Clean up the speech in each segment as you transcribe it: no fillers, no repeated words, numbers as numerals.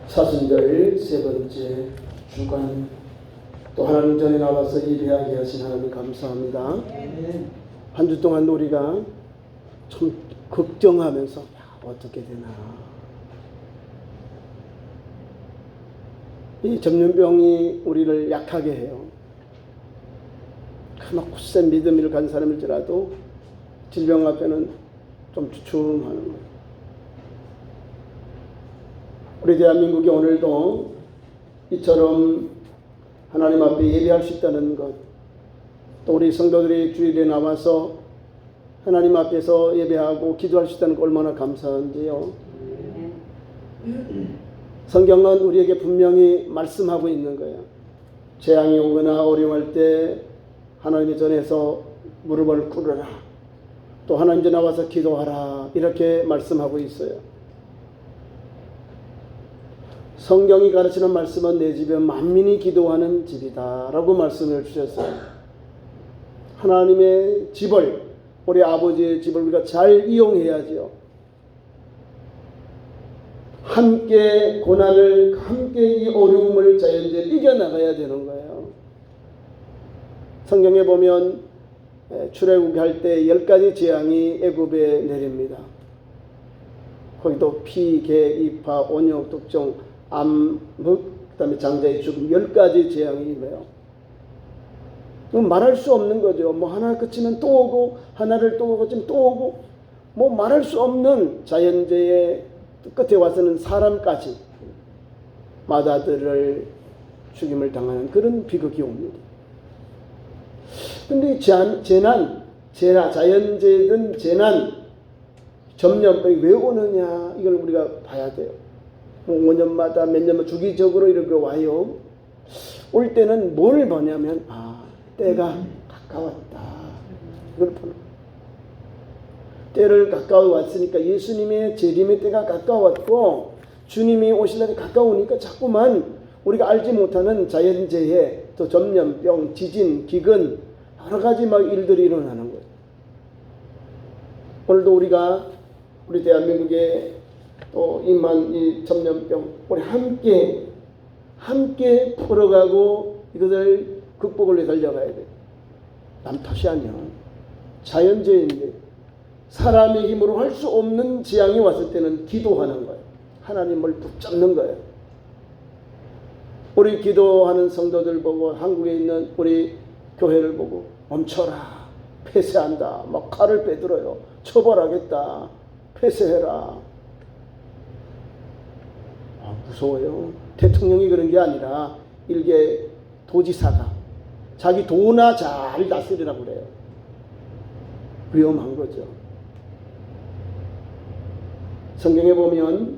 사순절 세 번째 주간, 또 하나님 전에 나와서 예배하게 하신 하나님 감사합니다. 한 주 동안 우리가 좀 걱정하면서 어떻게 되나, 이 전염병이 우리를 약하게 해요. 그나마 굳센 믿음을 가진 사람일지라도 질병 앞에는 좀 주춤하는 거예요. 우리 대한민국이 오늘도 이처럼 하나님 앞에 예배할 수 있다는 것, 또 우리 성도들이 주일에 나와서 하나님 앞에서 예배하고 기도할 수 있다는 것 얼마나 감사한지요. 성경은 우리에게 분명히 말씀하고 있는 거예요. 재앙이 오거나 어려워할 때 하나님의 전에서 무릎을 꿇으라, 또 하나님 전에 나와서 기도하라, 이렇게 말씀하고 있어요. 성경이 가르치는 말씀은 내 집은 만민이 기도하는 집이다 라고 말씀을 주셨어요. 하나님의 집을, 우리 아버지의 집을 우리가 잘 이용해야지요. 함께 고난을, 함께 이 어려움을 자연재해를 이겨나가야 되는 거예요. 성경에 보면 출애굽 할 때 10가지 재앙이 애굽에 내립니다. 거기도 피, 개, 이파, 온역, 독종, 암흑, 그 다음에 장자의 죽음, 10가지 재앙이 임해요. 말할 수 없는 거죠. 뭐 하나 그치면 또 오고, 하나를 또 그치면 또 오고, 뭐 말할 수 없는 자연재해 끝에 와서는 사람까지 맏아들을 죽임을 당하는 그런 비극이 옵니다. 근데 자연재해든 재난, 전염병이 왜 오느냐, 이걸 우리가 봐야 돼요. 뭐 5년마다 몇 년마다 주기적으로 이렇게 와요. 올 때는 뭘 보냐면, 때가 가까웠다, 이걸 보는 거예요. 때를 가까워 왔으니까 예수님의 재림의 때가 가까웠고, 주님이 오실 날이 가까우니까 자꾸만 우리가 알지 못하는 자연재해, 또 전염병, 지진, 기근, 여러 가지 막 일들이 일어나는 거예요. 오늘도 우리 대한민국에 또 임한 이 전염병, 우리 함께 풀어가고 이것을 극복을 해 달려가야 돼요. 남 탓이 아니야. 자연재해인데 사람의 힘으로 할 수 없는 재앙이 왔을 때는 기도하는 거예요. 하나님을 붙잡는 거예요. 우리 기도하는 성도들 보고, 한국에 있는 우리 교회를 보고, 멈춰라, 폐쇄한다, 막 칼을 빼들어요, 처벌하겠다, 폐쇄해라. 무서워요. 대통령이 그런 게 아니라 일개 도지사가 자기 도나 잘 다스리라고 그래요. 위험한 거죠. 성경에 보면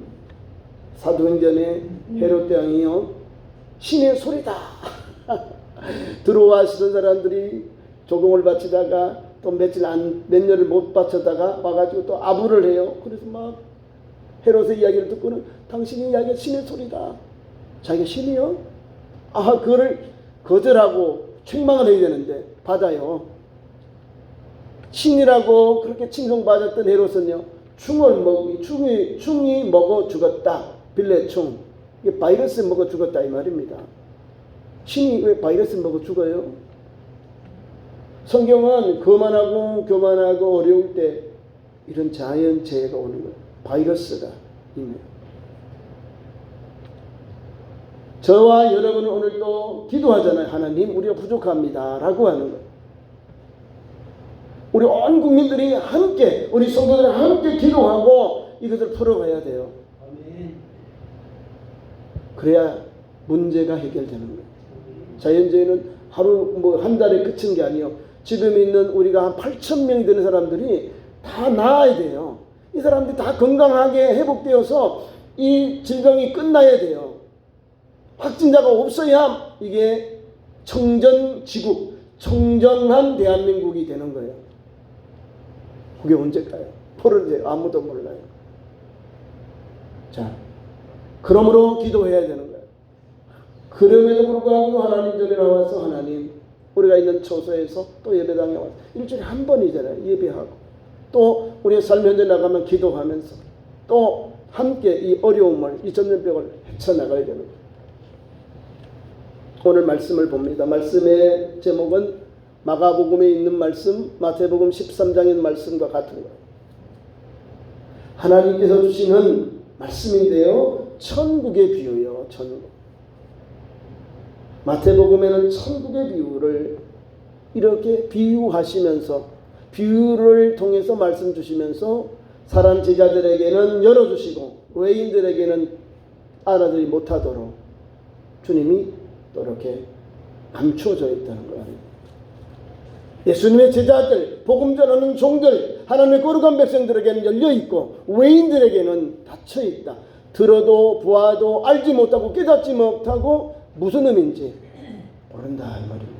사도행전에 헤롯 왕이요, 신의 소리다 들어와시던 사람들이 조공을 바치다가 또 몇 년을 못 바쳤다가 와가지고 또 아부를 해요. 그래서 막 헤롯의 이야기를 듣고는 당신의 이야기가 신의 소리다. 자기가 신이요? 그거를 거절하고 책망을 해야 되는데 받아요. 신이라고 그렇게 칭송받았던 헤롯은요, 충이 먹어 죽었다. 빌레충. 이게 바이러스 먹어 죽었다 이 말입니다. 신이 왜 바이러스 먹어 죽어요? 성경은 교만하고 어려울 때 이런 자연재해가 오는 거예요. 바이러스가 있네요. 저와 여러분은 오늘도 기도하잖아요. 하나님, 우리가 부족합니다 라고 하는 거예요. 우리 온 국민들이 함께, 우리 성도들이 함께 기도하고 이것을 풀어가야 돼요. 그래야 문제가 해결되는 거예요. 자연재해는 하루 한 달에 그친 게 아니에요. 지금 있는 우리가 한 8,000명이 되는 사람들이 다 나아야 돼요. 이 사람들이 다 건강하게 회복되어서 이 질병이 끝나야 돼요. 확진자가 없어야 이게 청정지국, 청정한 대한민국이 되는 거예요. 그게 언제까요? 벌어져요. 아무도 몰라요. 자, 그러므로 기도해야 되는 거예요. 그럼에도 불구하고 하나님 전에 나와서, 하나님, 우리가 있는 처소에서 또 예배당에 와서 일주일에 한 번이잖아요. 예배하고 또 우리의 삶 현재 나가면 기도하면서 또 함께 이 어려움을, 이 전염병을 헤쳐나가야 되는 거예요. 오늘 말씀을 봅니다. 말씀의 제목은 마가복음에 있는 말씀, 마태복음 13장에 있는 말씀과 같은 거예요. 하나님께서 주시는 말씀인데요, 천국의 비유요. 천국. 마태복음에는 천국의 비유를 이렇게 비유하시면서, 비유를 통해서 말씀 주시면서 사람 제자들에게는 열어주시고 외인들에게는 알아들이 못하도록 주님이 또 이렇게 감추어져 있다는 거예요. 예수님의 제자들, 복음 전하는 종들, 하나님의 거룩한 백성들에게는 열려있고 외인들에게는 닫혀있다. 들어도 보아도 알지 못하고 깨닫지 못하고 무슨 의미인지 모른다 이 말입니다.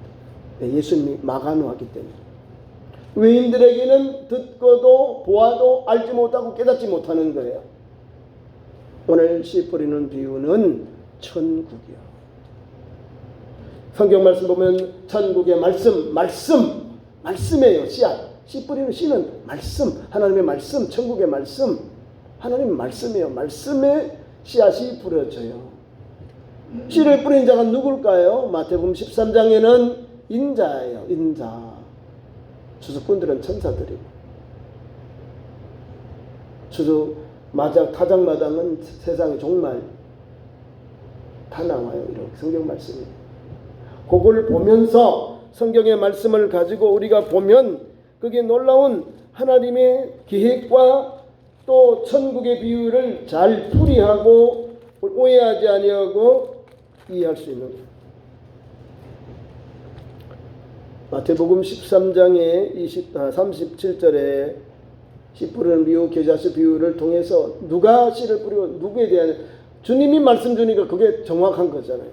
예수님이 막아놓았기 때문에. 외인들에게는 듣고도 보아도 알지 못하고 깨닫지 못하는 거예요. 오늘 씨 뿌리는 비유는 천국이요. 성경 말씀 보면 천국의 말씀이에요. 씨앗. 씨 뿌리는 씨는 말씀, 하나님의 말씀, 천국의 말씀, 하나님의 말씀이에요. 말씀에 씨앗이 뿌려져요. 씨를 뿌린 자가 누굴까요? 마태복음 13장에는 인자예요. 인자. 주석꾼들은 천사들이고, 타작마당은 세상에 정말 다 나와요. 이렇게 성경 말씀이. 그걸 보면서 성경의 말씀을 가지고 우리가 보면 그게 놀라운 하나님의 계획과 또 천국의 비유를 잘 풀이하고 오해하지 아니하고 이해할 수 있는 거예요. 마태복음 13장의 37절에 씨 뿌리는 비유, 계자씨 비유를 통해서 누가 씨를 뿌리고 누구에 대한 주님이 말씀 주니까 그게 정확한 거잖아요.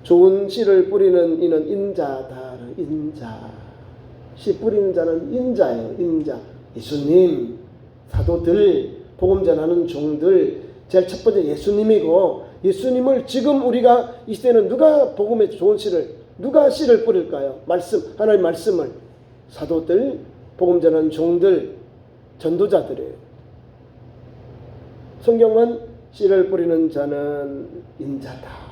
좋은 씨를 뿌리는 이는 인자다. 인자. 씨 뿌리는 자는 인자예요. 인자. 예수님, 사도들, 복음 전하는 종들, 제일 첫 번째 예수님이고, 예수님을 지금 우리가 이 시대는 누가 복음에 좋은 씨를, 누가 씨를 뿌릴까요? 말씀, 하나님의 말씀을. 사도들, 복음 전하는 종들, 전도자들이에요. 성경은 씨를 뿌리는 자는 인자다.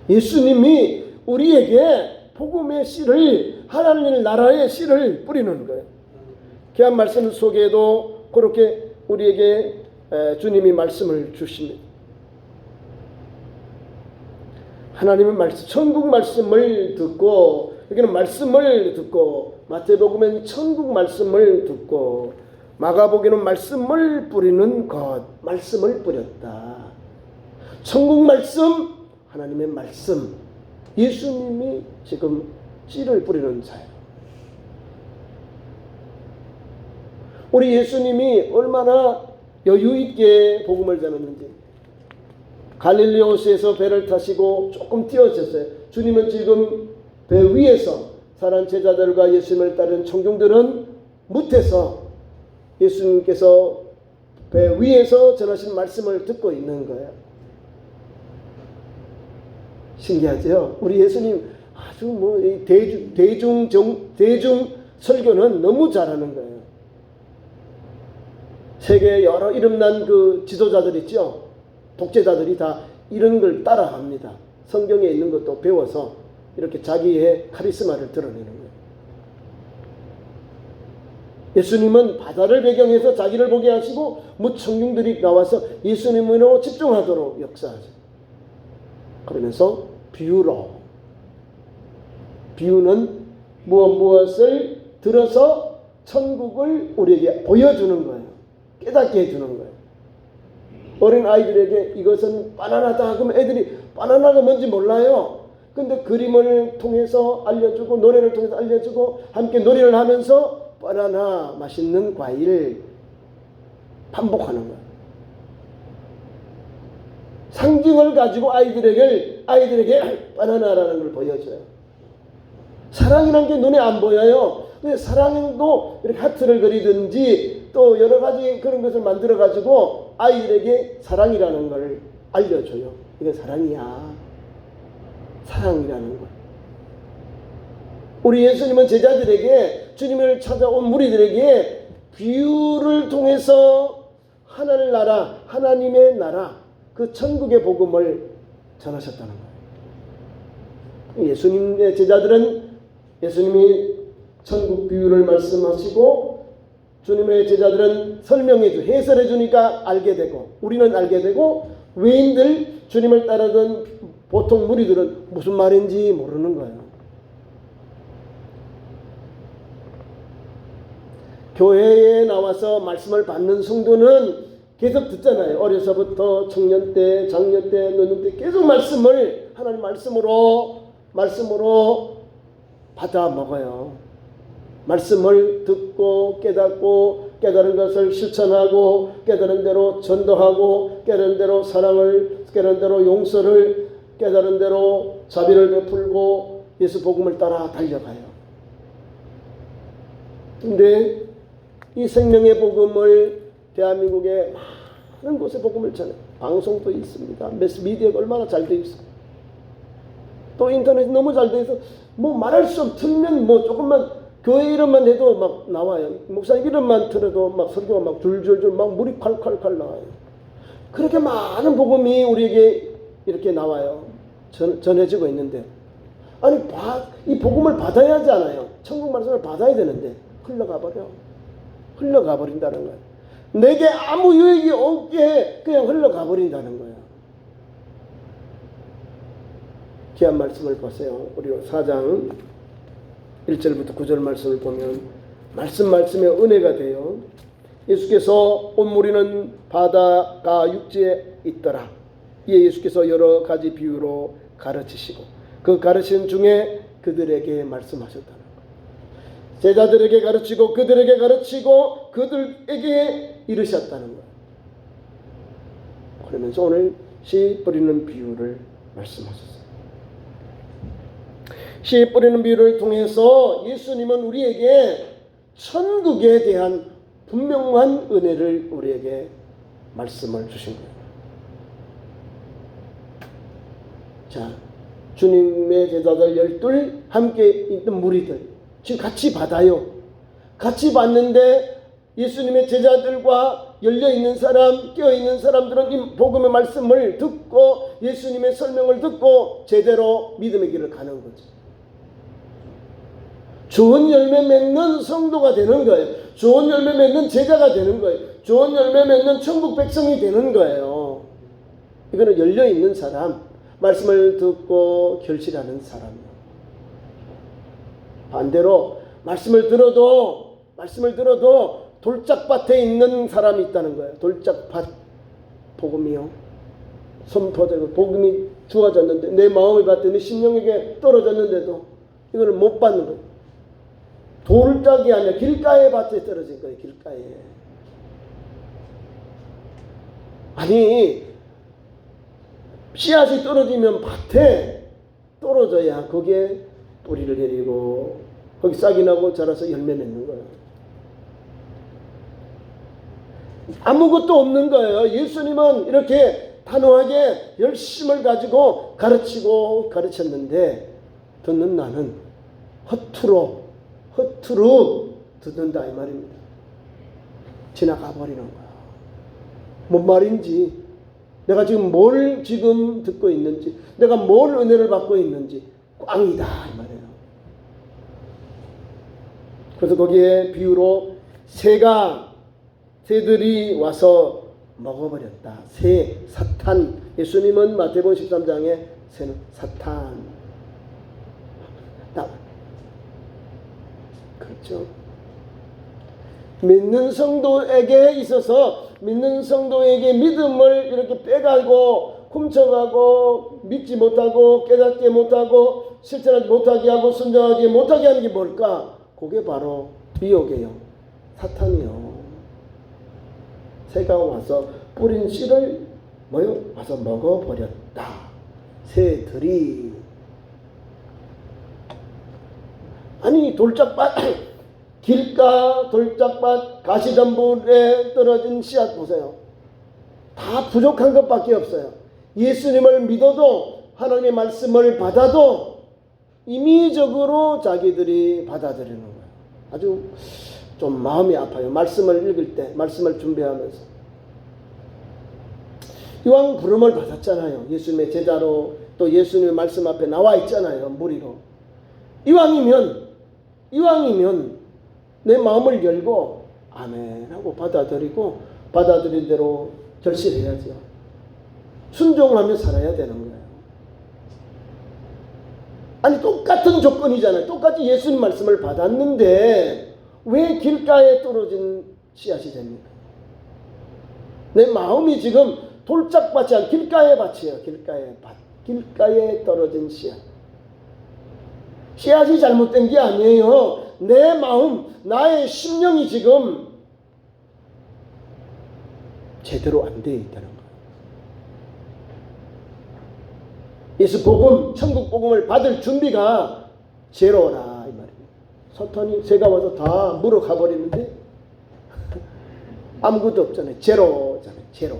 예수님이 우리에게 복음의 씨를, 하나님의 나라의 씨를 뿌리는 거예요. 귀한 말씀 속에도 그렇게 우리에게 주님이 말씀을 주십니다. 하나님의 말씀, 천국 말씀을 듣고, 여기는 말씀을 듣고, 마태복음에는 천국 말씀을 듣고, 마가복음에는 말씀을 뿌리는 것, 말씀을 뿌렸다. 천국 말씀, 하나님의 말씀, 예수님이 지금 씨를 뿌리는 자예요. 우리 예수님이 얼마나 여유 있게 복음을 전했는지. 갈릴리 호수에서 배를 타시고 조금 띄어졌어요. 주님은 지금 배 위에서 사랑 제자들과 예수님을 따르는 청중들은 못해서 예수님께서 배 위에서 전하신 말씀을 듣고 있는 거예요. 신기하죠? 우리 예수님 아주 대중 설교는 너무 잘하는 거예요. 세계 여러 이름난 그 지도자들 있죠? 독재자들이 다 이런 걸 따라합니다. 성경에 있는 것도 배워서 이렇게 자기의 카리스마를 드러내는 거예요. 예수님은 바다를 배경해서 자기를 보게 하시고 무청중들이 나와서 예수님으로 집중하도록 역사하죠. 그러면서 비유는 무엇을 들어서 천국을 우리에게 보여주는 거예요. 깨닫게 해주는 거예요. 어린 아이들에게 이것은 바나나다 그러면 애들이 바나나가 뭔지 몰라요. 근데 그림을 통해서 알려주고 노래를 통해서 알려주고 함께 놀이를 하면서 바나나 맛있는 과일 반복하는 거예요. 상징을 가지고 아이들에게 바나나라는 걸 보여줘요. 사랑이라는 게 눈에 안 보여요. 근데 사랑도 이렇게 하트를 그리든지 또 여러 가지 그런 것을 만들어 가지고 아이들에게 사랑이라는 걸 알려줘요. 이게 사랑이야. 사랑이라는 거. 우리 예수님은 제자들에게, 주님을 찾아온 무리들에게 비유를 통해서 하나님의 나라, 그 천국의 복음을 전하셨다는 거예요. 예수님의 제자들은 예수님이 천국 비유를 말씀하시고 주님의 제자들은 설명해 주, 해설해 주니까 알게 되고 우리는 알게 되고 외인들 주님을 따르던 보통 무리들은 무슨 말인지 모르는 거예요. 교회에 나와서 말씀을 받는 성도는 계속 듣잖아요. 어려서부터 청년 때, 장년 때, 노년 때 계속 말씀을 하나님 말씀으로 받아 먹어요. 말씀을 듣고 깨닫고 깨달은 것을 실천하고 깨달은 대로 전도하고 깨달은 대로 사랑을 깨달은 대로 용서를 깨달은 대로 자비를 베풀고 예수 복음을 따라 달려가요. 근데 이 생명의 복음을 대한민국의 많은 곳에 복음을 전해요. 방송도 있습니다. 매스미디어가 얼마나 잘 돼 있어. 또 인터넷이 너무 잘 돼 있어. 뭐 말할 수 없, 틀면 뭐 조금만 교회 이름만 해도 막 나와요. 목사님 이름만 들어도 막 설교가 막 줄줄줄 막 물이 칼칼칼 나와요. 그렇게 많은 복음이 우리에게 이렇게 나와요. 전해지고 있는데 아니 이 복음을 받아야 하지 않아요. 천국 말씀을 받아야 되는데 흘러가 버린다는 거예요. 내게 아무 유익이 없게 그냥 흘러가 버린다는 거예요. 귀한 말씀을 보세요. 우리 4장 1절부터 9절 말씀을 보면 말씀에 은혜가 돼요. 예수께서 온 무리는 바다가 육지에 있더라. 이에 예수께서 여러 가지 비유로 가르치시고 그 가르치는 중에 그들에게 말씀하셨다는 거예요. 제자들에게 가르치고 그들에게 가르치고 그들에게 이르셨다는 거예요. 그러면서 오늘 씨 뿌리는 비유를 말씀하셨어요. 씨 뿌리는 비유를 통해서 예수님은 우리에게 천국에 대한 분명한 은혜를 우리에게 말씀을 주신 거예요. 자, 주님의 제자들 12 함께 있던 무리들 지금 같이 받아요. 같이 받는데 예수님의 제자들과 열려있는 사람, 깨어있는 사람들은 이 복음의 말씀을 듣고 예수님의 설명을 듣고 제대로 믿음의 길을 가는 거죠. 좋은 열매 맺는 성도가 되는 거예요. 좋은 열매 맺는 제자가 되는 거예요. 좋은 열매 맺는 천국 백성이 되는 거예요. 이거는 열려있는 사람, 말씀을 듣고 결실하는 사람이에요. 반대로 말씀을 들어도 돌짝밭에 있는 사람이 있다는 거예요. 돌짝밭 복음이요. 선포되고 복음이 주어졌는데 내 마음의 밭에 심령에게 떨어졌는데도 이걸 못 받는 거예요. 돌짝이 아니라 길가의 밭에 떨어진 거예요. 길가에. 아니 씨앗이 떨어지면 밭에 떨어져야 거기에 뿌리를 내리고 거기 싹이 나고 자라서 열매 맺는 거예요. 아무것도 없는 거예요. 예수님은 이렇게 단호하게 열심을 가지고 가르치고 가르쳤는데 듣는 나는 허투루 듣는다 이 말입니다. 지나가 버리는 거야. 뭔 말인지, 내가 지금 뭘 지금 듣고 있는지, 내가 뭘 은혜를 받고 있는지 꽝이다 이 말이에요. 그래서 거기에 비유로 새들이 와서 먹어버렸다. 새, 사탄. 예수님은 마태복음 13장에 새는 사탄. 그렇죠. 믿는 성도에게 있어서 믿는 성도에게 믿음을 이렇게 빼가고 훔쳐가고 믿지 못하고 깨닫지 못하고 실천하지 못하게 하고 순종하지 못하게 하는 게 뭘까? 그게 바로 미혹이에요. 사탄이요. 새가 와서 뿌린 씨를 와서 먹어버렸다. 새들이. 아니 돌짝밭 길가 돌짝밭 가시덤불에 떨어진 씨앗 보세요. 다 부족한 것밖에 없어요. 예수님을 믿어도 하나님의 말씀을 받아도 임의적으로 자기들이 받아들이는 거예요. 아주 좀 마음이 아파요. 말씀을 읽을 때, 말씀을 준비하면서. 이왕 부름을 받았잖아요. 예수님의 제자로 또 예수님의 말씀 앞에 나와 있잖아요. 무리로. 이왕이면 내 마음을 열고 아멘 하고 받아들이고 받아들인 대로 절실해야죠. 순종하며 살아야 되는 거예요. 아니 똑같은 조건이잖아요. 똑같이 예수님 말씀을 받았는데 왜 길가에 떨어진 씨앗이 됩니까? 내 마음이 지금 돌짝밭이 아니라 길가의 밭이에요. 길가의 밭. 길가에 떨어진 씨앗. 씨앗이 잘못된 게 아니에요. 내 마음, 나의 심령이 지금 제대로 안 되어 있다는 거예요. 예수 복음, 천국 복음을 받을 준비가 제로라 이 말이에요. 사탄이 새가 와서 다 물어가 버리는데 아무것도 없잖아요. 제로잖아요. 제로.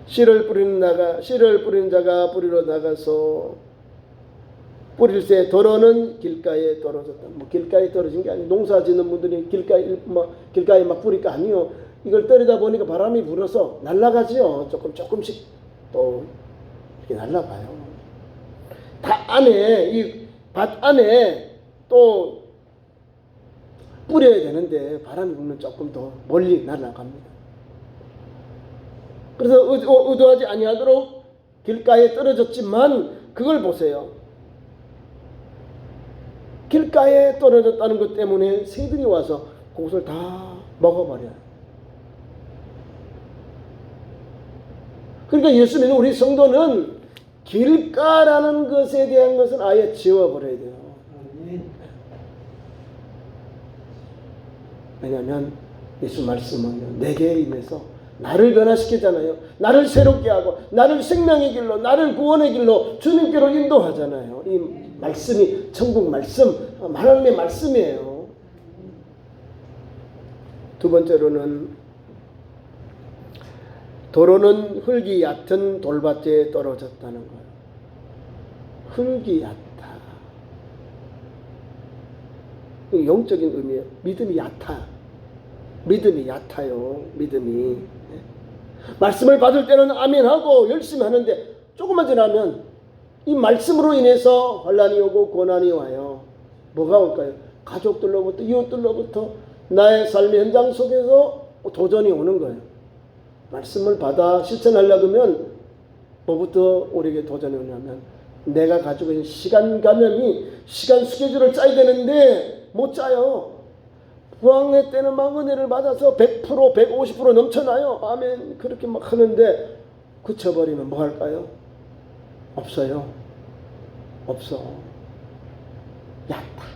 씨를 뿌리는 자가 뿌리러 나가서 뿌릴새 더러는 길가에 떨어졌다. 뭐 길가에 떨어진 게 아니고 농사 짓는 분들이 길가에 막 뿌리니까 아니요. 이걸 떨어다 보니까 바람이 불어서 날아가지요. 조금씩 또 이렇게 날아가요. 다 안에 이 밭 안에 또 뿌려야 되는데 바람이 불면 조금 더 멀리 날아갑니다. 그래서 의도하지 아니하도록 길가에 떨어졌지만 그걸 보세요. 길가에 떨어졌다는 것 때문에 새들이 와서 그것을 다 먹어버려요. 그러니까 예수 믿는 우리 성도는 길가라는 것에 대한 것은 아예 지워버려야 돼요. 왜냐하면 예수 말씀은 내게 임해서 나를 변화시키잖아요. 나를 새롭게 하고 나를 생명의 길로 나를 구원의 길로 주님께로 인도하잖아요. 이 말씀이 천국 말씀, 하나님의 말씀이에요. 두 번째로는 도로는 흙이 얕은 돌밭에 떨어졌다는 거예요. 흙이 얕다. 영적인 의미예요. 믿음이 얕아. 믿음이 얕아요. 믿음이. 말씀을 받을 때는 아멘하고 열심히 하는데 조금만 지나면 이 말씀으로 인해서 환난이 오고 고난이 와요. 뭐가 올까요? 가족들로부터 이웃들로부터 나의 삶의 현장 속에서 도전이 오는 거예요. 말씀을 받아 실천하려고 하면 뭐부터 우리에게 도전이 오냐면 내가 가지고 있는 시간 감염이 시간 스케줄을 짜야 되는데 못 짜요. 부흥회 때는 막 은혜를 받아서 100%, 150% 넘쳐나요. 아멘. 그렇게 막 하는데 그쳐버리면 뭐 할까요? 없어요. 없어. 얕다.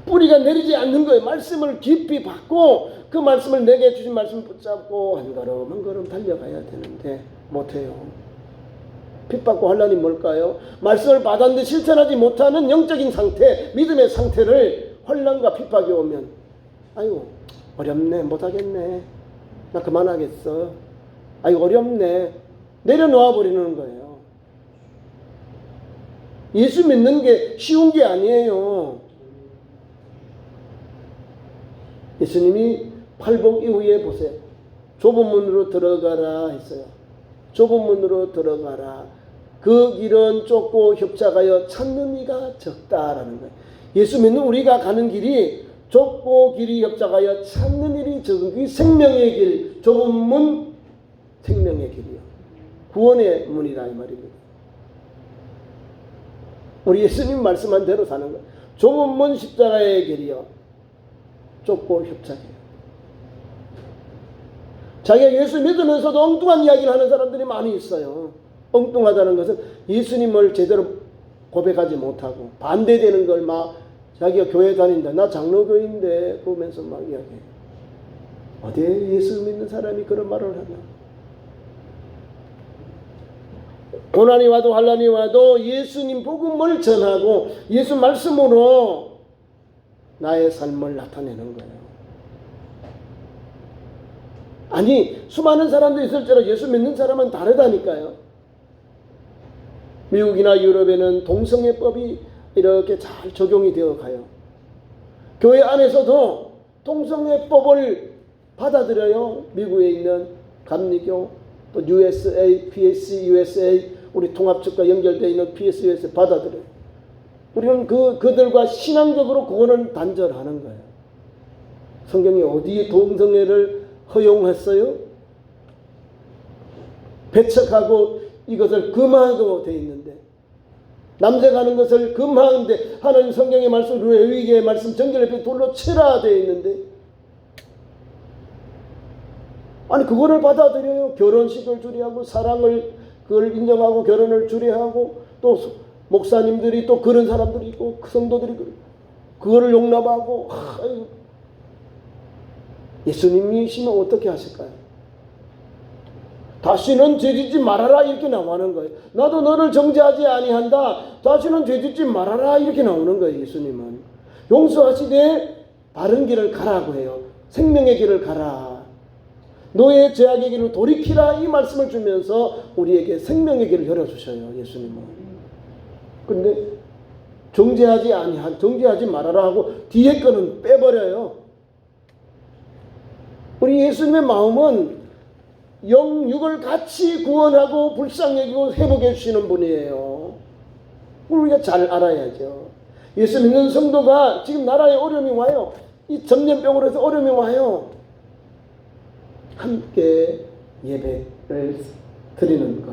뿌리가 내리지 않는 거예요. 말씀을 깊이 받고 그 말씀을 내게 주신 말씀 붙잡고 한 걸음 한 걸음 달려가야 되는데 못해요. 핍받고 환난이 뭘까요? 말씀을 받았는데 실천하지 못하는 영적인 상태, 믿음의 상태를 환난과 핍박이 오면 아이고 어렵네, 못하겠네, 나 그만하겠어, 아이고 어렵네, 내려놓아 버리는 거예요. 예수 믿는 게 쉬운 게 아니에요. 예수님이 팔복 이후에 보세요. 좁은 문으로 들어가라 했어요. 좁은 문으로 들어가라. 그 길은 좁고 협착하여 찾는 이가 적다라는 거예요. 예수 믿는 우리가 가는 길이 좁고 길이 협착하여 찾는 일이 적은 그 생명의 길, 좁은 문, 생명의 길이요. 구원의 문이다 이 말입니다. 우리 예수님 말씀한 대로 사는 거예요. 좁은 문 십자가의 길이요. 좁고 협착해요. 자기가 예수 믿으면서도 엉뚱한 이야기를 하는 사람들이 많이 있어요. 엉뚱하다는 것은 예수님을 제대로 고백하지 못하고 반대되는 걸 막 자기가 교회 다닌다. 나 장로교인데 그러면서 막 이야기해요. 어디에 예수 믿는 사람이 그런 말을 하냐. 고난이 와도 환난이 와도 예수님 복음을 전하고 예수 말씀으로 나의 삶을 나타내는 거예요. 아니 수많은 사람도 있을지라도 예수 믿는 사람은 다르다니까요. 미국이나 유럽에는 동성애법이 이렇게 잘 적용이 되어 가요. 교회 안에서도 동성애법을 받아들여요. 미국에 있는 감리교, 또 USA, PSC USA, 우리 통합측과 연결되어 있는 PSC USA 받아들여요. 우리는 그들과 신앙적으로 그거는 단절하는 거예요. 성경이 어디에 동성애를 허용했어요? 배척하고 이것을 금하고 되어 있는데, 남색하는 것을 금하는데 하나님 성경의 말씀, 레위기의 말씀 정결의 돌로 치라 되어 있는데, 아니 그거를 받아들여요. 결혼식을 주례하고 사랑을 그걸 인정하고 결혼을 주례하고, 또 목사님들이 또 그런 사람들이 있고 성도들이 그거를 용납하고. 예수님이시면 어떻게 하실까요? 다시는 죄짓지 말아라 이렇게 나오는 거예요. 나도 너를 정죄하지 아니한다. 다시는 죄짓지 말아라 이렇게 나오는 거예요. 예수님은 용서하시되 바른 길을 가라고 해요. 생명의 길을 가라. 너의 죄악의 길을 돌이키라 이 말씀을 주면서 우리에게 생명의 길을 열어주셔요. 예수님은. 그런데 정죄하지 말아라 하고 뒤에 거는 빼버려요. 우리 예수님의 마음은 영육을 같이 구원하고 불쌍히 여기고 회복해 주시는 분이에요. 우리가 잘 알아야죠. 예수 믿는 성도가 지금 나라에 어려움이 와요. 이 전염병으로 해서 어려움이 와요. 함께 예배를 드리는 것.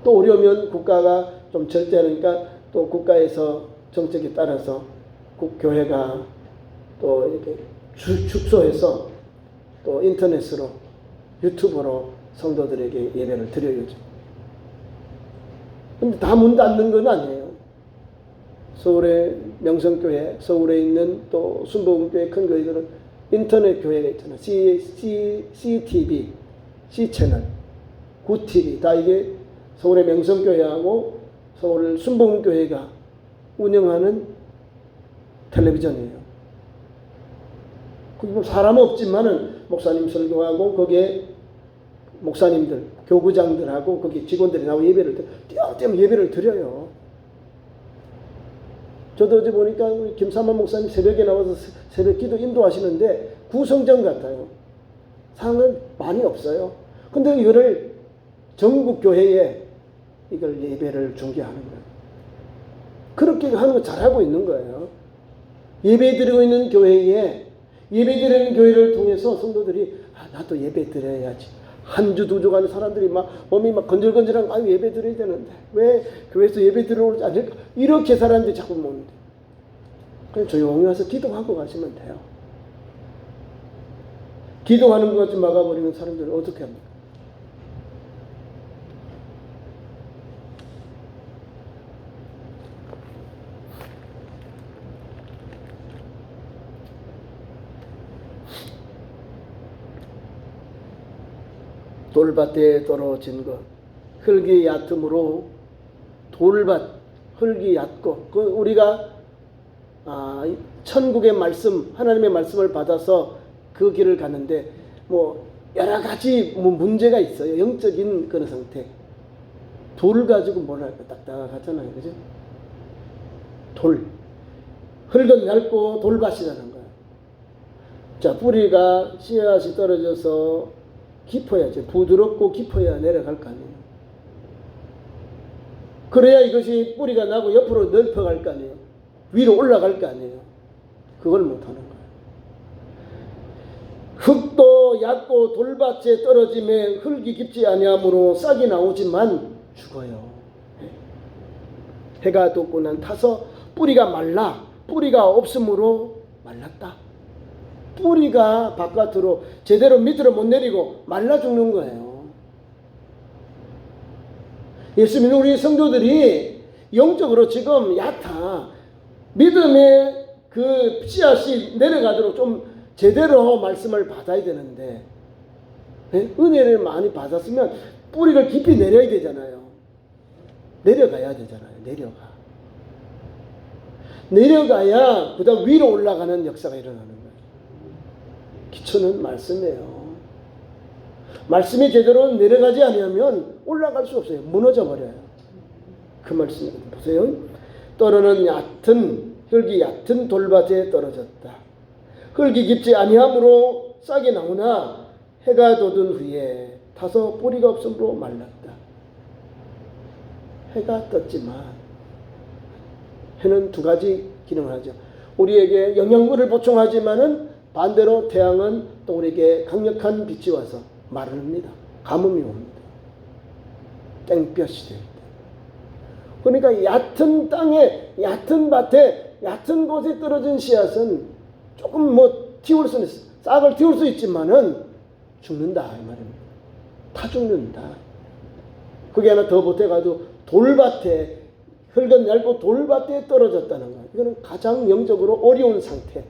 또 어려우면 국가가 좀 절제하니까 또 국가에서 정책에 따라서 교회가 또 이렇게 축소해서 또 인터넷으로 유튜브로 성도들에게 예배를 드려야죠. 근데 다 문 닫는 건 아니에요. 서울의 명성교회, 서울에 있는 또 순복음교회 큰 교회들은 인터넷 교회가 있잖아요. CTV, C채널, 구TV 다 이게 서울의 명성교회하고 서울 순복음교회가 운영하는 텔레비전이에요. 거기 뭐 사람 없지만은 목사님 설교하고 거기에 목사님들, 교구장들하고 거기 직원들이 나와 예배를 띄엄띄엄 예배를 드려요. 저도 어제 보니까 우리 김삼만 목사님 새벽에 나와서 새벽 기도 인도하시는데 구성전 같아요. 사람은 많이 없어요. 근데 이거를 전국 교회에 이걸 예배를 중계하는 거예요. 그렇게 하는 거 잘하고 있는 거예요. 예배 드리고 있는 교회에 예배 드리는 교회를 통해서 성도들이 나도 예배 드려야지. 한 주 두 주 가는 사람들이 막 몸이 막 건질건질한 예배 드려야 되는데 왜 교회에서 예배 드리러 오지 않을까? 이렇게 사람들이 자꾸 모는데 그냥 조용히 와서 기도하고 가시면 돼요. 기도하는 것 같이 막아버리는 사람들은 어떻게 합니까? 돌밭에 떨어진 것, 흙이 얕음으로 돌밭, 흙이 얕고, 우리가 천국의 말씀, 하나님의 말씀을 받아서 그 길을 가는데 뭐 여러 가지 문제가 있어요. 영적인 그런 상태. 돌 가지고 뭐랄까 딱딱하잖아요, 그죠? 돌, 흙은 얇고 돌밭이라는 거예요. 자, 뿌리가 씨앗이 떨어져서 깊어야죠. 부드럽고 깊어야 내려갈 거 아니에요. 그래야 이것이 뿌리가 나고 옆으로 넓혀갈 거 아니에요. 위로 올라갈 거 아니에요. 그걸 못하는 거예요. 흙도 얕고 돌밭에 떨어짐에 흙이 깊지 아니하므로 싹이 나오지만 죽어요. 해가 돋고 난 타서 뿌리가 말라. 뿌리가 없으므로 말랐다. 뿌리가 바깥으로 제대로 밑으로 못 내리고 말라 죽는 거예요. 예수 믿는 우리 성도들이 영적으로 지금 얕아. 믿음의 그 씨앗이 내려가도록 좀 제대로 말씀을 받아야 되는데, 은혜를 많이 받았으면 뿌리를 깊이 내려야 되잖아요. 내려가야 되잖아요. 내려가야 그 다음 위로 올라가는 역사가 일어나는 거예요. 기초는 말씀이에요. 말씀이 제대로 내려가지 않으면 올라갈 수 없어요. 무너져 버려요. 그 말씀 보세요. 또는 흙이 얕은 돌밭에 떨어졌다. 흙이 깊지 아니하므로 싹이 나오나 해가 돋은 후에 타서 뿌리가 없으므로 말랐다. 해가 떴지만 해는 두 가지 기능을 하죠. 우리에게 영양분을 보충하지만은 반대로 태양은 또 우리에게 강력한 빛이 와서 말을 합니다. 가뭄이 옵니다. 땡볕이 됩니다. 그러니까 얕은 땅에, 얕은 밭에, 얕은 곳에 떨어진 씨앗은 조금 틔울 수는 있어. 싹을 틔울 수 있지만은 죽는다 이 말입니다. 다 죽는다. 그게 하나 더 보태가지고 돌밭에, 흙은 얇고 돌밭에 떨어졌다는 거예요. 이거는 가장 영적으로 어려운 상태.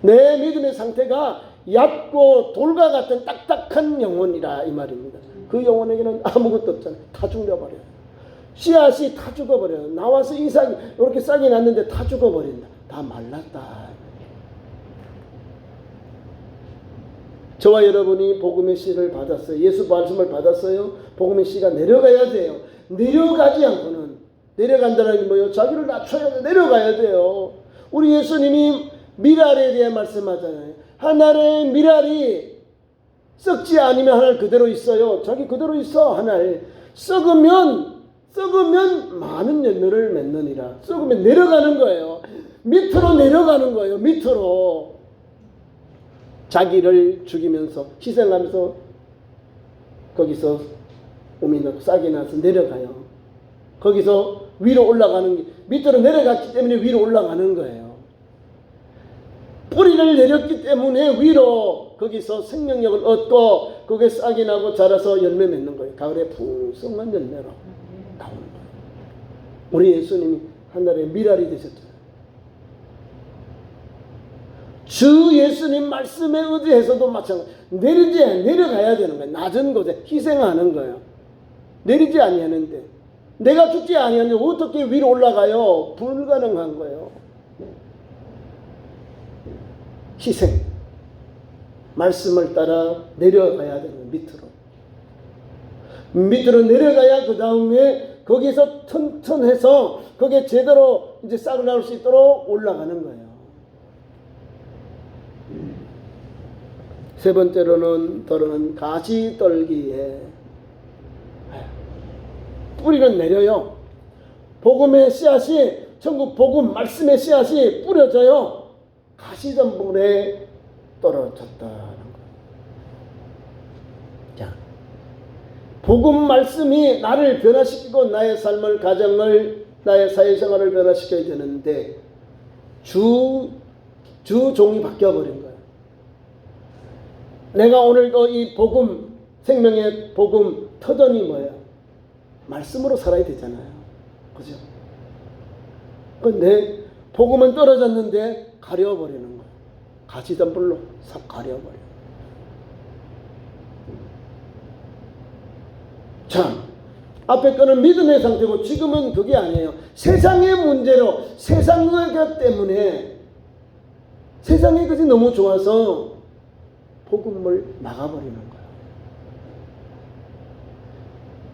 내 믿음의 상태가 얕고 돌과 같은 딱딱한 영혼이라 이 말입니다. 그 영혼에게는 아무것도 없잖아요. 다 죽여버려요. 씨앗이 다 죽어버려요. 나와서 이삭이 이렇게 싹이 났는데 다 죽어버린다. 다 말랐다. 저와 여러분이 복음의 씨를 받았어요. 예수 말씀을 받았어요. 복음의 씨가 내려가야 돼요. 내려가지 않고는, 내려간다는 게 뭐예요? 자기를 낮춰야 돼. 내려가야 돼요. 우리 예수님이 미랄에 대해 말씀하잖아요. 하늘의 미랄이 썩지 않으면 하늘 그대로 있어요. 자기 그대로 있어. 하늘 썩으면 많은 열매를 맺느니라. 썩으면 내려가는 거예요. 밑으로 내려가는 거예요. 밑으로 자기를 죽이면서 희생하면서 거기서 몸이 나고 싹이 나서 내려가요. 거기서 위로 올라가는 게, 밑으로 내려갔기 때문에 위로 올라가는 거예요. 뿌리를 내렸기 때문에 위로 거기서 생명력을 얻고 그게 싹이 나고 자라서 열매 맺는 거예요. 가을에 풍성한 열매로 나오는 거예요. 우리 예수님이 하늘의 미랄이 되셨잖아요. 주 예수님 말씀에 의지해서도 마찬가지. 내려가야 되는 거예요. 낮은 곳에 희생하는 거예요. 내리지 아니하는데, 내가 죽지 아니하는데 어떻게 위로 올라가요? 불가능한 거예요. 희생, 말씀을 따라 내려가야 되는, 밑으로 내려가야 그 다음에 거기서 튼튼해서 거기에 제대로 이제 싹을 나올 수 있도록 올라가는 거예요. 세 번째로는 더러는 가시떨기에 뿌리는 내려요. 복음의 씨앗이, 천국 복음 말씀의 씨앗이 뿌려져요. 가시덤불에 떨어졌다는 거예요. 자, 복음 말씀이 나를 변화시키고 나의 삶을, 가정을, 나의 사회생활을 변화시켜야 되는데 주 종이 바뀌어버린 거예요. 내가 오늘도 이 복음, 생명의 복음 터전이 뭐예요? 말씀으로 살아야 되잖아요. 그죠? 근데 복음은 떨어졌는데 가려버리는 거예요. 가시덤불로 싹 가려버려요. 자, 앞에 거는 믿음의 상태고 지금은 그게 아니에요. 세상의 문제로, 세상의 것 때문에, 세상의 것이 너무 좋아서 복음을 막아버리는 거예요.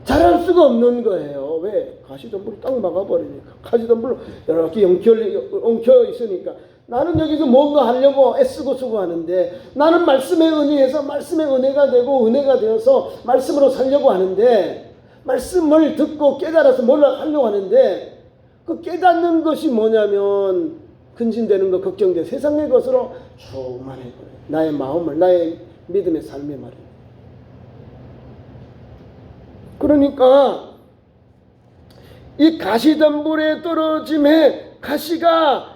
잘할 수가 없는 거예요. 왜? 가시덤불이 딱 막아버리니까. 가시덤불로 이렇게 엉켜 있으니까. 나는 여기서 뭔가 하려고 애쓰고 수고하는데, 나는 말씀에 은혜해서 말씀의 은혜가 되고 은혜가 되어서 말씀으로 살려고 하는데, 말씀을 듣고 깨달아서 뭘 하려고 하는데, 그 깨닫는 것이 뭐냐면 근심되는 거, 걱정돼 세상의 것으로 충만해버려요. 나의 마음을, 나의 믿음의 삶의 말이에요. 그러니까 이 가시덤불에 떨어짐에 가시가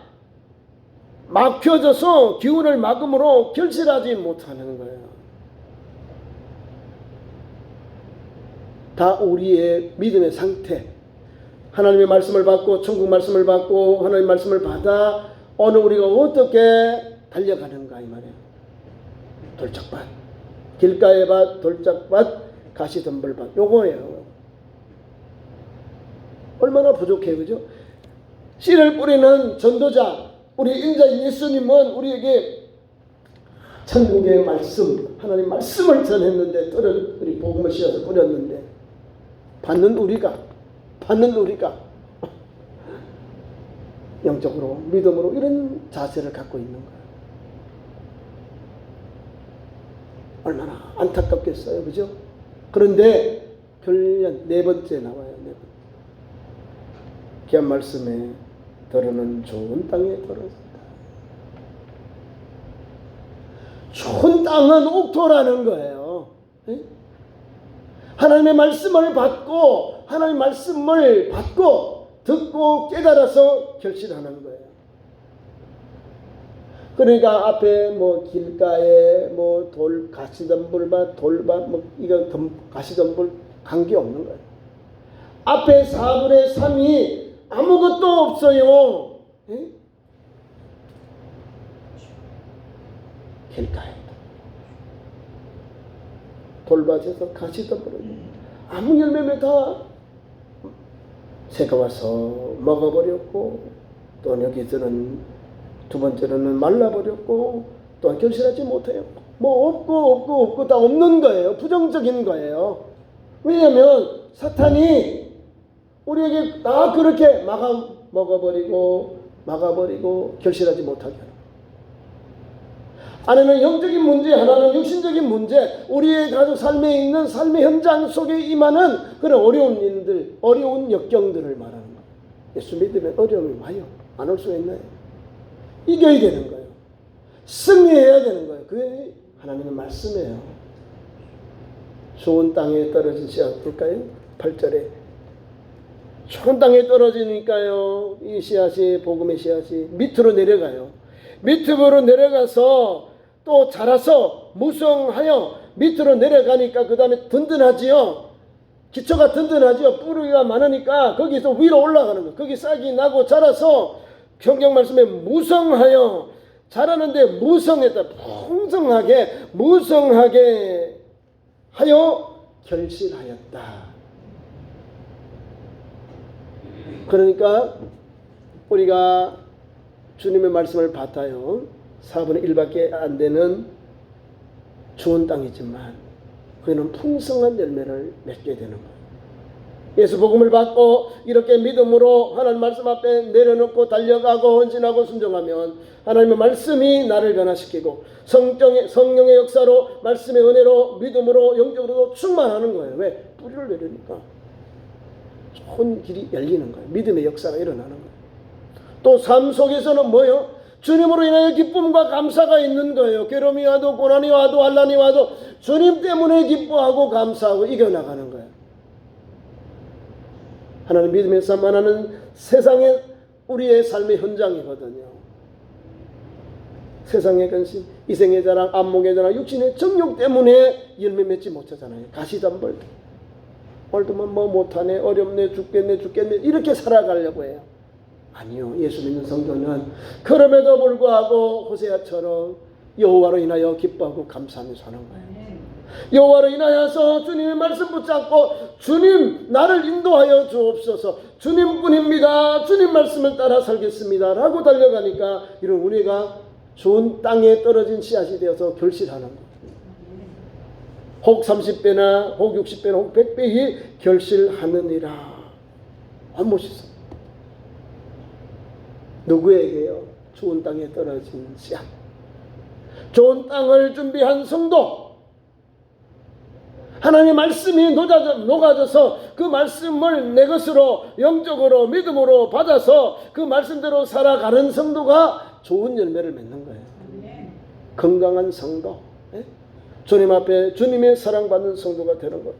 막혀져서 기운을 막음으로 결실하지 못하는 거예요. 다 우리의 믿음의 상태. 하나님의 말씀을 받고 천국 말씀을 받고 하나님의 말씀을 받아 오늘 우리가 어떻게 달려가는가 이 말이에요. 돌짝밭, 길가의 밭, 돌짝밭, 가시덤불밭, 요거예요. 얼마나 부족해요, 그죠? 씨를 뿌리는 전도자, 우리 인자인 예수님은 우리에게 천국의 말씀, 하나님 말씀을 전했는데, 우리 복음을 씌워서 뿌렸는데, 받는 우리가 받는 우리가 영적으로 믿음으로 이런 자세를 갖고 있는 거예요. 얼마나 안타깝겠어요, 그죠? 그런데 결론 네 번째 나와요. 네 번째. 귀한 말씀에 더러는 좋은 땅에 떨어진다. 좋은 땅은 옥토라는 거예요. 하나님의 말씀을 받고 듣고 깨달아서 결실하는 거예요. 그러니까 앞에 뭐 길가에 뭐 가시덤불밭 돌밭 뭐 이거 가시덤불 관계 없는 거예요. 앞에 4분의 3이 아무것도 없어요. 길가에 돌밭에서 가시덤불을 아무 열매면 다 새가 와서 먹어버렸고, 또 여기서는 두 번째로는 말라버렸고, 또 결실하지 못해요. 뭐 없고 다 없는 거예요. 부정적인 거예요. 왜냐하면 사탄이 우리에게 다 그렇게 막아버리고 결실하지 못하게 하는 거예요. 하나는 영적인 문제, 하나는 육신적인 문제, 우리의 가족 삶에 있는 삶의 현장 속에 임하는 그런 어려운 일들, 어려운 역경들을 말하는 거예요. 예수 믿으면 어려움이 와요. 안 올 수 있나요? 이겨야 되는 거예요. 승리해야 되는 거예요. 그게 하나님의 말씀이에요. 좋은 땅에 떨어진 씨앗 볼까요? 8절에 좋은 땅에 떨어지니까요, 이 씨앗이, 복음의 씨앗이 밑으로 내려가요. 밑으로 내려가서 또 자라서 무성하여 밑으로 내려가니까 그 다음에 든든하지요. 기초가 든든하지요. 뿌리가 많으니까 거기서 위로 올라가는 거예요. 거기 싹이 나고 자라서 성경 말씀에 무성하여 자라는데 무성했다. 무성하게 하여 결실하였다. 그러니까 우리가 주님의 말씀을 받아요. 4분의 1밖에 안 되는 좋은 땅이지만 그는 풍성한 열매를 맺게 되는 거예요. 예수 복음을 받고 이렇게 믿음으로 하나님 말씀 앞에 내려놓고 달려가고 헌신하고 순종하면 하나님의 말씀이 나를 변화시키고 성령의 역사로 말씀의 은혜로 믿음으로 영적으로도 충만하는 거예요. 왜? 뿌리를 내리니까 좋은 길이 열리는 거예요. 믿음의 역사가 일어나는 거예요. 또 삶 속에서는 뭐요? 주님으로 인하여 기쁨과 감사가 있는 거예요. 괴로움이 와도 고난이 와도 환난이 와도 주님 때문에 기뻐하고 감사하고 이겨나가는 거예요. 하나님 믿음의 삶 하나는 세상의 우리의 삶의 현장이거든요. 세상의 근심, 이생의 자랑, 안목의 자랑, 육신의 정욕 때문에 열매 맺지 못하잖아요. 가시덤불. 오늘도 뭐 못하네, 어렵네, 죽겠네 이렇게 살아가려고 해요. 아니요. 예수 믿는 성도는 그럼에도 불구하고 호세아처럼 여호와로 인하여 기뻐하고 감사하며 사는 거예요. 여호와로 인하여서 주님의 말씀 붙잡고 주님 나를 인도하여 주옵소서, 주님뿐입니다, 주님 말씀을 따라 살겠습니다 라고 달려가니까 이런 우리가 좋은 땅에 떨어진 씨앗이 되어서 결실하는 거예요. 혹 30배나 혹 60배나 혹 100배의 결실하느니라. 멋있어. 누구에게요? 좋은 땅에 떨어진 씨앗. 좋은 땅을 준비한 성도. 하나님의 말씀이 녹아져서 그 말씀을 내 것으로 영적으로 믿음으로 받아서 그 말씀대로 살아가는 성도가 좋은 열매를 맺는 거예요. 건강한 성도. 주님 앞에 주님의 사랑받는 성도가 되는 거예요.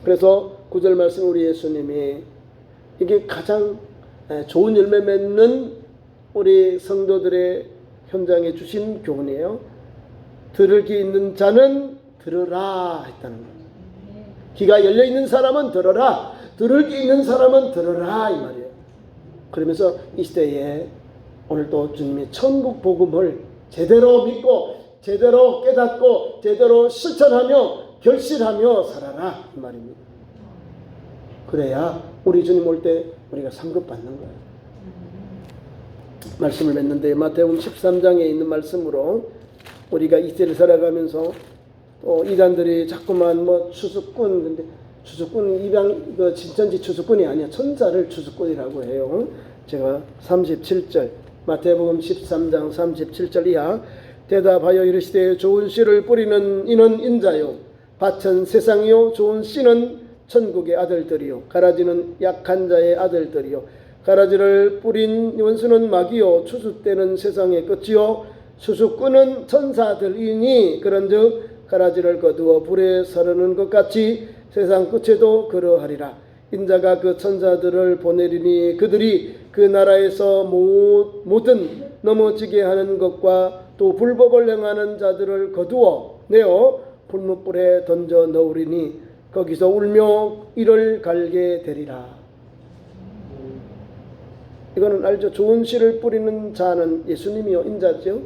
그래서 9절 말씀 우리 예수님이 이게 가장 좋은 열매 맺는 우리 성도들의 현장에 주신 교훈이에요. 들을 귀 있는 자는 들으라 했다는 거예요. 귀가 열려있는 사람은 들어라, 들을 귀 있는 사람은 들어라 이 말이에요. 그러면서 이 시대에 오늘도 주님의 천국 복음을 제대로 믿고 제대로 깨닫고 제대로 실천하며 결실하며 살아라 이 말입니다. 그래야 우리 주님 올 때 우리가 상급 받는 거예요. 말씀을 맺는데 마태복음 13장에 있는 말씀으로 우리가 이 시대를 살아가면서 또 이단들이 자꾸만 뭐 추수꾼, 근데 추수꾼 입양 진천지 추수꾼이 아니야. 천사를 추수꾼이라고 해요. 제가 37절 마태복음 13장 37절 이하 대답하여 이르시되 좋은 씨를 뿌리는 이는 인자요 밭은 세상이요 좋은 씨는 천국의 아들들이요 가라지는 약한 자의 아들들이요 가라지를 뿌린 원수는 마귀요 추수 때는 세상의 끝이요 추수꾼은 천사들이니 그런즉 가라지를 거두어 불에 사르는 것 같이 세상 끝에도 그러하리라. 인자가 그 천사들을 보내리니 그들이 그 나라에서 모든 넘어지게 하는 것과 또 불법을 행하는 자들을 거두어 내어 불못불에 던져 넣으리니 거기서 울며 이를 갈게 되리라. 이거는 알죠? 좋은 씨를 뿌리는 자는 예수님이요 인자죠.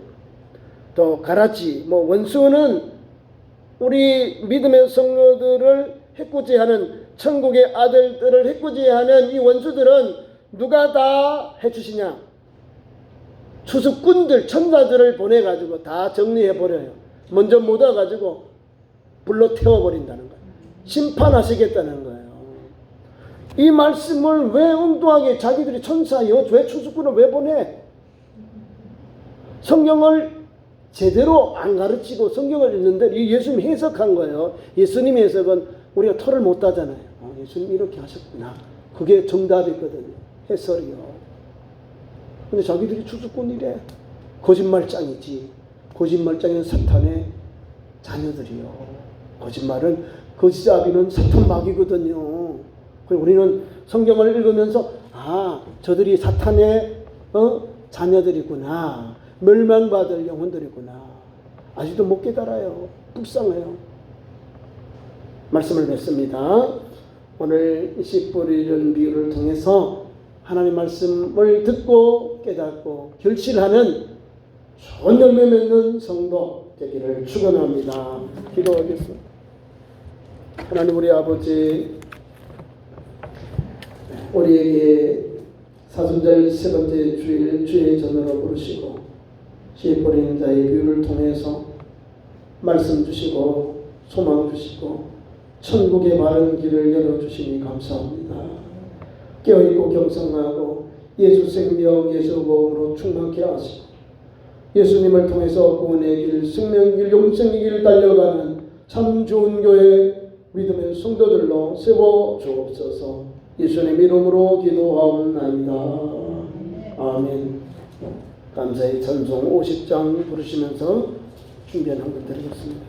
또 가라지 원수는 우리 믿음의 성도들을 해코지하는 천국의 아들들을 해코지하는 이 원수들은 누가 다 해주시냐? 추수꾼들 천사들을 보내가지고 다 정리해버려요. 먼저 못 와가지고 불로 태워버린다는 거예요. 심판하시겠다는 거예요. 이 말씀을 왜 엉뚱하게 자기들이 천사요? 왜 추수꾼을 왜 보내? 성경을 제대로 안 가르치고 성경을 읽는데 예수님이 해석한 거예요. 예수님 해석은 우리가 털을 못 따잖아요. 예수님이 이렇게 하셨구나. 그게 정답이거든요. 해설이요. 근데 자기들이 추수꾼이래. 거짓말장이지. 거짓말장이는 사탄의 자녀들이요. 거짓말은 거짓아비는 사탄 마귀거든요. 우리는 성경을 읽으면서 저들이 사탄의 자녀들이구나. 멸망받을 영혼들이구나. 아직도 못 깨달아요. 불쌍해요. 말씀을 맺습니다. 오늘 씨 뿌리는 비유를 통해서 하나님 말씀을 듣고 깨닫고 결실하는 좋은 열매 맺는 성도 되기를 축원합니다. 기도하겠습니다. 하나님 우리 아버지, 우리에게 사순절 세 번째 주일 주의 전으로 부르시고 씨 뿌리는 자의 비유를 통해서 말씀 주시고 소망 주시고 천국의 바른 길을 열어주시니 감사합니다. 깨어있고 경성하고 예수 생명 예수 보험으로 충만케 하시고 예수님을 통해서 구원의 길 생명의 길 영생의 길 달려가는 참 좋은 교회 믿음의 성도들로 세워 주옵소서. 예수님 이름으로 기도하옵나이다. 아멘. 감사의 찬송 50장 부르시면서 준비한 한번 드리겠습니다.